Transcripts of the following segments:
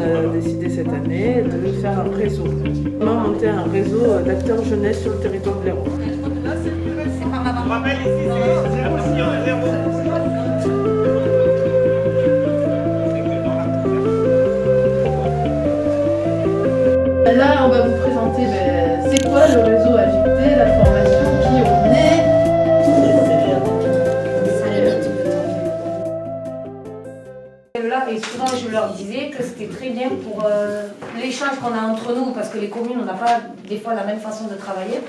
a décidé cette année de faire un réseau. On a monté un réseau d'acteurs jeunesse sur le territoire de l'Hérault. On rappelle ici, c'est 0 si on est 0. Là, on va vous présenter c'est quoi le réseau AJT, la formation, qui on est. Là, et souvent je leur disais que c'était très bien pour l'échange qu'on a entre nous, parce que les communes, on n'a pas des fois la même façon de travailler.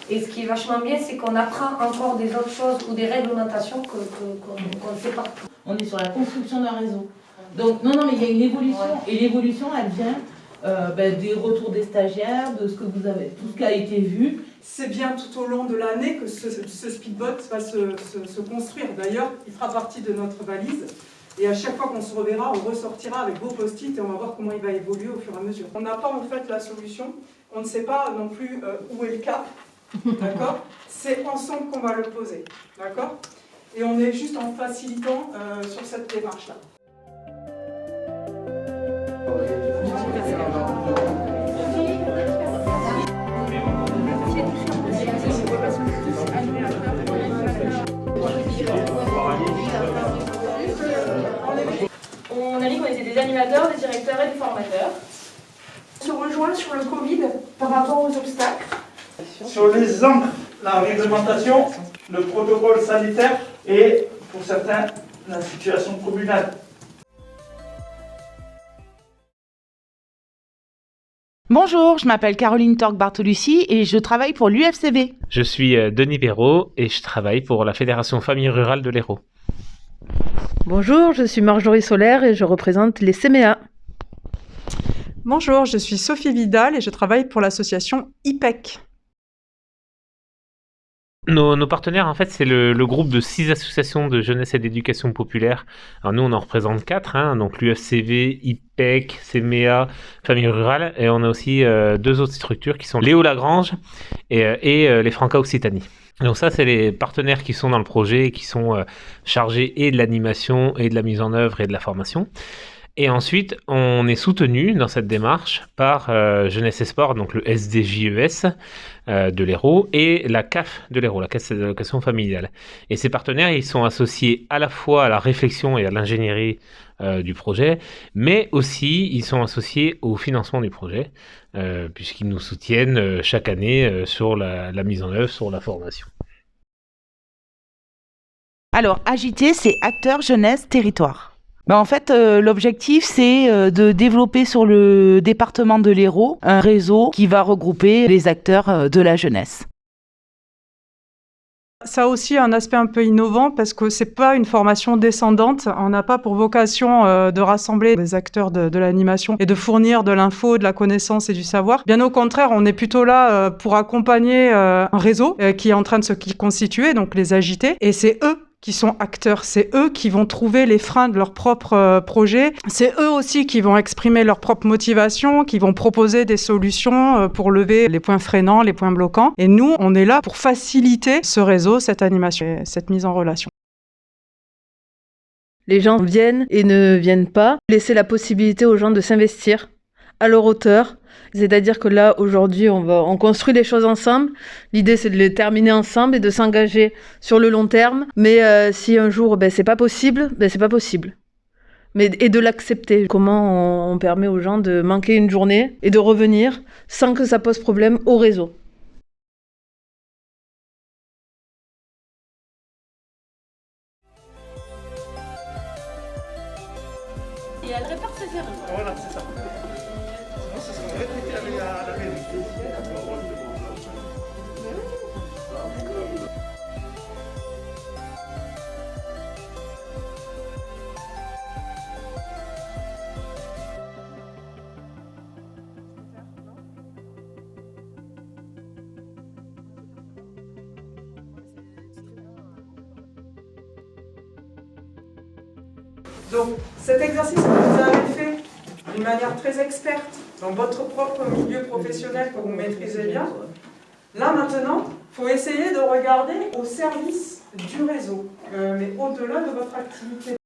Et ce qui est vachement bien, c'est qu'on apprend encore des autres choses ou des réglementations qu'on ne sait pas. On est sur la construction d'un réseau. Donc, non, mais il y a une évolution. Ouais. Et l'évolution, elle vient des retours des stagiaires, de ce que vous avez, tout ce qui a été vu. C'est bien tout au long de l'année que ce speedboat va se construire. D'ailleurs, il fera partie de notre valise. Et à chaque fois qu'on se reverra, on ressortira avec vos post-it et on va voir comment il va évoluer au fur et à mesure. On n'a pas en fait la solution. On ne sait pas non plus où est le cap. D'accord? C'est ensemble qu'on va le poser. D'accord? Et on est juste en facilitant sur cette démarche-là. On a dit qu'on était des animateurs, des directeurs et des formateurs. On se rejoint sur le Covid par rapport aux obstacles. Sur les encres, la réglementation, le protocole sanitaire et, pour certains, la situation communale. Bonjour, je m'appelle Caroline Torque-Bartolucci et je travaille pour l'UFCV. Je suis Denis Béraud et je travaille pour la Fédération Famille Rurale de l'Hérault. Bonjour, je suis Marjorie Solaire et je représente les CMEA. Bonjour, je suis Sophie Vidal et je travaille pour l'association IPEC. Nos partenaires, en fait, c'est le groupe de 6 associations de jeunesse et d'éducation populaire. Alors nous, on en représente 4, donc l'UFCV, IPEC, CMEA, Famille Rurale, et on a aussi 2 autres structures qui sont Léo Lagrange et les Franca Occitanie. Donc ça, c'est les partenaires qui sont dans le projet et qui sont chargés et de l'animation et de la mise en œuvre et de la formation. Et ensuite, on est soutenu dans cette démarche par Jeunesse et Sport, donc le SDJES de l'Hérault et la CAF de l'Hérault, la Caisse d'allocation familiale. Et ces partenaires, ils sont associés à la fois à la réflexion et à l'ingénierie du projet, mais aussi ils sont associés au financement du projet, puisqu'ils nous soutiennent chaque année sur la mise en œuvre, sur la formation. Alors, AJT, c'est Acteurs Jeunesse Territoire. En fait, l'objectif, c'est de développer sur le département de l'Hérault un réseau qui va regrouper les acteurs de la jeunesse. Ça a aussi un aspect un peu innovant parce que c'est pas une formation descendante. On n'a pas pour vocation de rassembler les acteurs de l'animation et de fournir de l'info, de la connaissance et du savoir. Bien au contraire, on est plutôt là pour accompagner un réseau qui est en train de se constituer, donc les AJT, et c'est eux qui sont acteurs, c'est eux qui vont trouver les freins de leur propre projet, c'est eux aussi qui vont exprimer leur propre motivation, qui vont proposer des solutions pour lever les points freinants, les points bloquants. Et nous, on est là pour faciliter ce réseau, cette animation, cette mise en relation. Les gens viennent et ne viennent pas. Laisser la possibilité aux gens de s'investir à leur hauteur. C'est-à-dire que là, aujourd'hui, on construit les choses ensemble. L'idée, c'est de les terminer ensemble et de s'engager sur le long terme. Mais si un jour, c'est pas possible, c'est pas possible. Et de l'accepter. Comment on permet aux gens de manquer une journée et de revenir sans que ça pose problème au réseau. Et elle répare ses erreurs. Voilà, c'est ça. Sinon, ce serait répété avec la réalité. Donc, cet exercice que vous avez fait d'une manière très experte dans votre propre milieu professionnel que vous maîtrisez bien, là maintenant, il faut essayer de regarder au service du réseau, mais au-delà de votre activité.